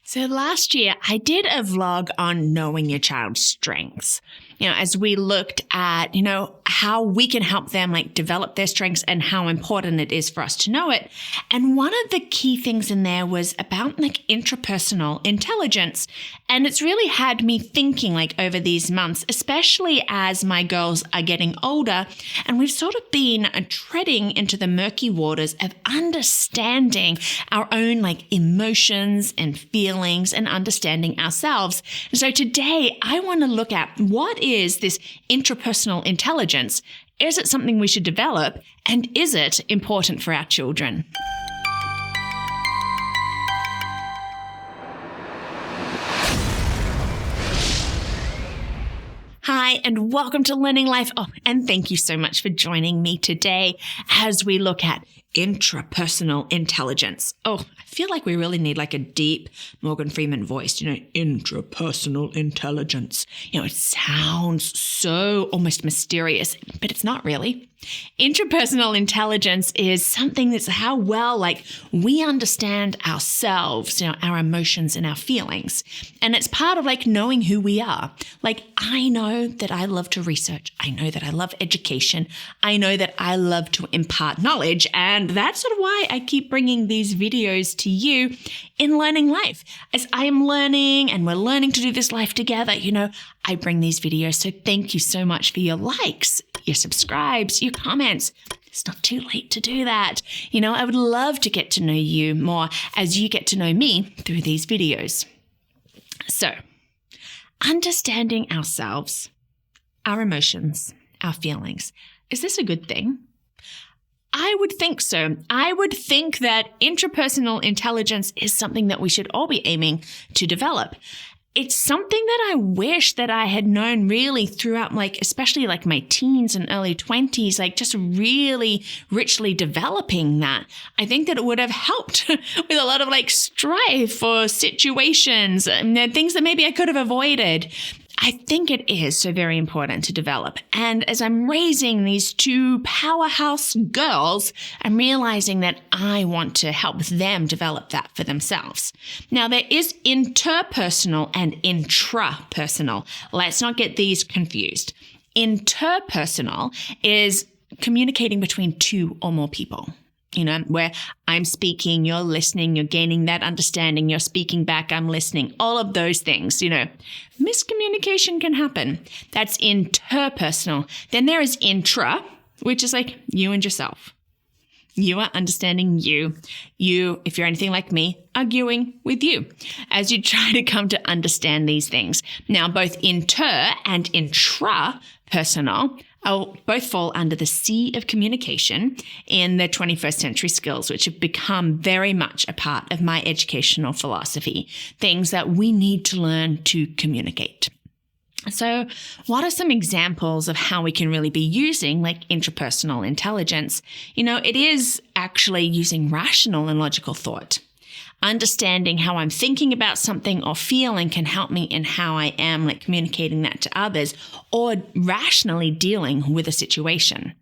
So last year, I did a vlog on knowing your child's strengths. As we looked at, how we can help them develop their strengths and how important it is for us to know it. And one of the key things in there was about intrapersonal intelligence. And it's really had me thinking over these months, especially as my girls are getting older. And we've sort of been treading into the murky waters of understanding our own emotions and feelings and understanding ourselves. And so today I want to look at what is this intrapersonal intelligence? Is it something we should develop? And is it important for our children? Hi, and welcome to Learning Life. Oh, and thank you so much for joining me today as we look at intrapersonal intelligence. Oh, I feel like we really need a deep Morgan Freeman voice, intrapersonal intelligence. It sounds so almost mysterious, but it's not really. Intrapersonal intelligence is something that's how well we understand ourselves, our emotions and our feelings. And it's part of knowing who we are. I know that I love to research. I know that I love education. I know that I love to impart knowledge. And that's sort of why I keep bringing these videos to you in Learning Life. As I am learning and we're learning to do this life together, I bring these videos. So thank you so much for your likes, your subscribes, your comments. It's not too late to do that. I would love to get to know you more as you get to know me through these videos. So, understanding ourselves, our emotions, our feelings. Is this a good thing? I would think so. I would think that intrapersonal intelligence is something that we should all be aiming to develop. It's something that I wish that I had known really throughout, especially my teens and early 20s, just really richly developing that. I think that it would have helped with a lot of strife or situations, things that maybe I could have avoided. I think it is so very important to develop. And as I'm raising these two powerhouse girls, I'm realizing that I want to help them develop that for themselves. Now, there is interpersonal and intrapersonal. Let's not get these confused. Interpersonal is communicating between two or more people. Where I'm speaking, you're listening, you're gaining that understanding, you're speaking back, I'm listening, all of those things, miscommunication can happen. That's interpersonal. Then there is intra, which is you and yourself. You are understanding you. You, if you're anything like me, arguing with you as you try to come to understand these things. Now, both inter and intrapersonal both fall under the C of communication in the 21st century skills, which have become very much a part of my educational philosophy, things that we need to learn to communicate. So what are some examples of how we can really be using intrapersonal intelligence? It is actually using rational and logical thought. Understanding how I'm thinking about something or feeling can help me in how I am communicating that to others or rationally dealing with a situation.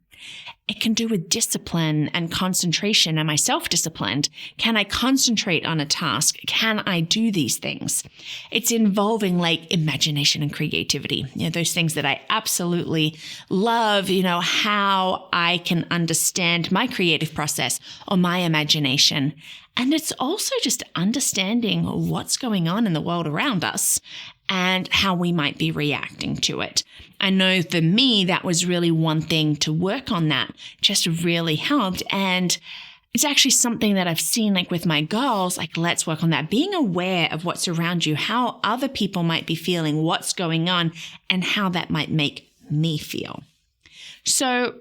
It can do with discipline and concentration. Am I self-disciplined? Can I concentrate on a task? Can I do these things? It's involving imagination and creativity. Those things that I absolutely love, how I can understand my creative process or my imagination. And it's also just understanding what's going on in the world around us and how we might be reacting to it. I know for me, that was really one thing to work on that just really helped. And it's actually something that I've seen with my girls, let's work on that. Being aware of what's around you, how other people might be feeling, what's going on, and how that might make me feel. So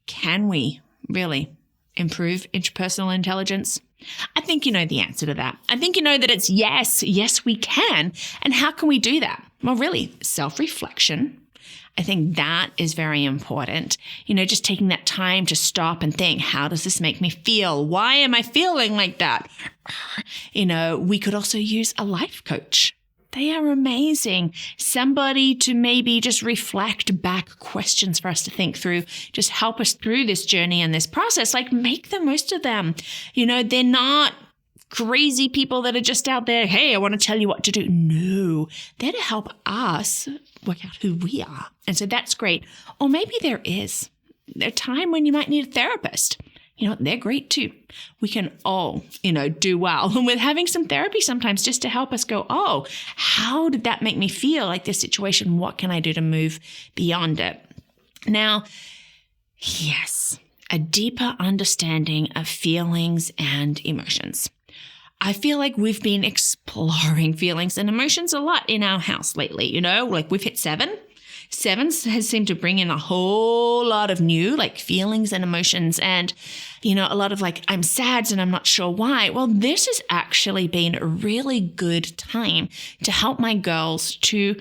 can we really improve interpersonal intelligence? I think you know the answer to that. I think you know that it's yes, we can. And how can we do that? Well, really, self-reflection. I think that is very important. Just taking that time to stop and think, how does this make me feel? Why am I feeling like that? We could also use a life coach. They are amazing. Somebody to maybe just reflect back questions for us to think through, just help us through this journey and this process. Make the most of them. They're not crazy people that are just out there, hey, I want to tell you what to do. No, they're to help us work out who we are. And so that's great. Or maybe there is a time when you might need a therapist. They're great too. We can all, do well. And with having some therapy sometimes just to help us go, oh, how did that make me feel like this situation? What can I do to move beyond it? Now, yes, a deeper understanding of feelings and emotions. I feel like we've been exploring feelings and emotions a lot in our house lately, like we've hit 7. 7 has seemed to bring in a whole lot of new feelings and emotions and, a lot of I'm sad and I'm not sure why. Well, this has actually been a really good time to help my girls to,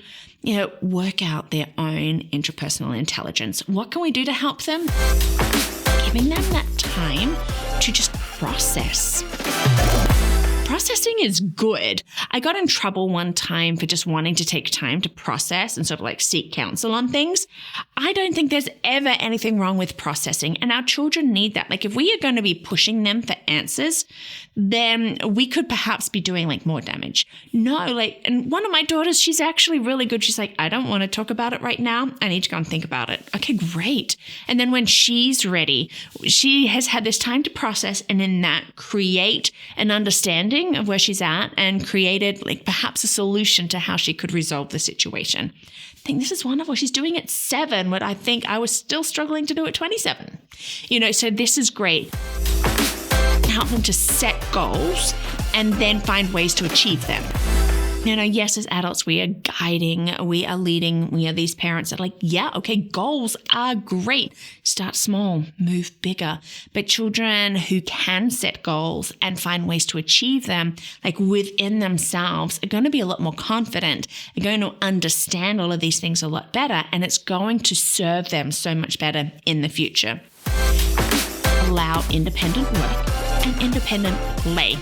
work out their own interpersonal intelligence. What can we do to help them? Giving them that time to just process. Processing is good. I got in trouble one time for just wanting to take time to process and sort of seek counsel on things. I don't think there's ever anything wrong with processing, and our children need that. If we are going to be pushing them for answers, then we could perhaps be doing more damage. No, and one of my daughters, she's actually really good. She's like, I don't want to talk about it right now. I need to go and think about it. Okay, great. And then when she's ready, she has had this time to process and in that create an understanding of where she's at and created perhaps a solution to how she could resolve the situation. I think this is wonderful. She's doing it at 7, what I think I was still struggling to do at 27. So this is great. Help them to set goals and then find ways to achieve them. Yes, as adults, we are guiding, we are leading, we are these parents that are yeah, okay, goals are great. Start small, move bigger. But children who can set goals and find ways to achieve them, within themselves, are going to be a lot more confident, are going to understand all of these things a lot better, and it's going to serve them so much better in the future. Allow independent work and independent play.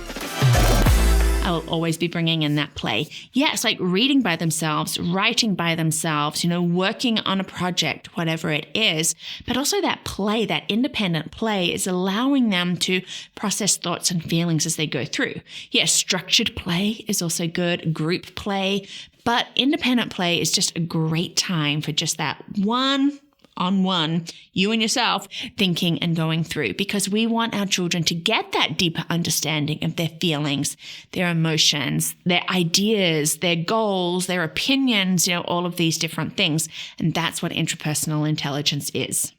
I will always be bringing in that play. Yes, reading by themselves, writing by themselves, working on a project, whatever it is. But also that play, that independent play is allowing them to process thoughts and feelings as they go through. Yes, structured play is also good, group play, but independent play is just a great time for just that one-on-one, you and yourself, thinking and going through, because we want our children to get that deeper understanding of their feelings, their emotions, their ideas, their goals, their opinions, all of these different things. And that's what intrapersonal intelligence is.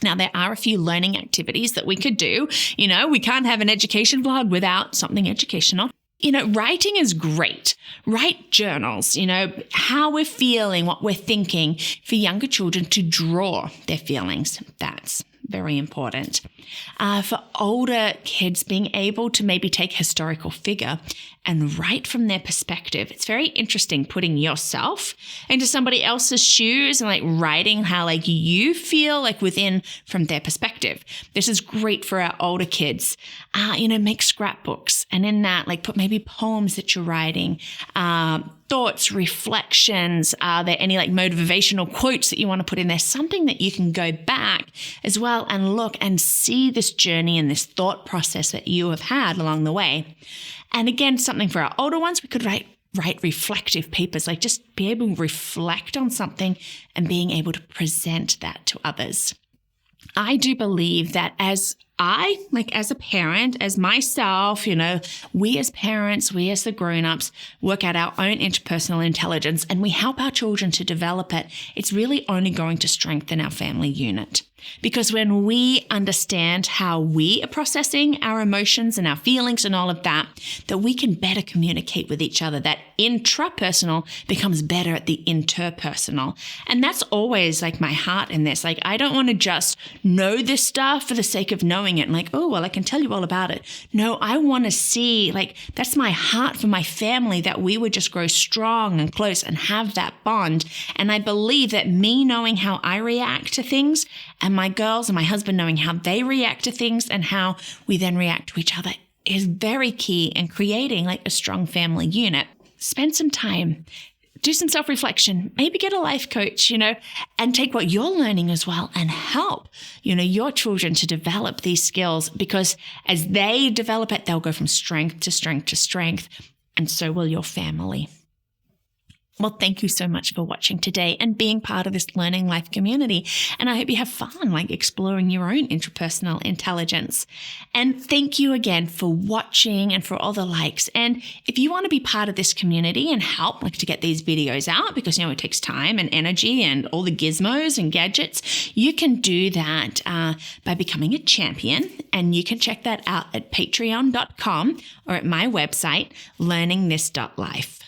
Now, there are a few learning activities that we could do. We can't have an education vlog without something educational. Writing is great. Write journals, how we're feeling, what we're thinking, for younger children to draw their feelings. That's very important. For older kids, being able to maybe take a historical figure and write from their perspective. It's very interesting putting yourself into somebody else's shoes and writing how you feel within from their perspective. This is great for our older kids. Make scrapbooks, and in that put maybe poems that you're writing, thoughts, reflections. Are there any motivational quotes that you want to put in there? Something that you can go back as well and look and see this journey and this thought process that you have had along the way. And again, something for our older ones, we could write reflective papers, just be able to reflect on something and being able to present that to others. I do believe that as a parent, as myself, we as parents, we as the grown-ups work out our own interpersonal intelligence and we help our children to develop it, it's really only going to strengthen our family unit. Because when we understand how we are processing our emotions and our feelings and all of that, that we can better communicate with each other, that intrapersonal becomes better at the interpersonal. And that's always my heart in this. I don't want to just know this stuff for the sake of knowing it and oh, well, I can tell you all about it. No, I want to see, that's my heart for my family, that we would just grow strong and close and have that bond. And I believe that me knowing how I react to things and my girls and my husband knowing how they react to things and how we then react to each other is very key in creating a strong family unit. Spend some time do some self-reflection, maybe get a life coach, and take what you're learning as well and help, your children to develop these skills, because as they develop it, they'll go from strength to strength to strength, and so will your family. Well, thank you so much for watching today and being part of this Learning Life community. And I hope you have fun, exploring your own interpersonal intelligence. And thank you again for watching and for all the likes. And if you want to be part of this community and help to get these videos out, because, it takes time and energy and all the gizmos and gadgets, you can do that by becoming a champion. And you can check that out at patreon.com or at my website, learningthis.life.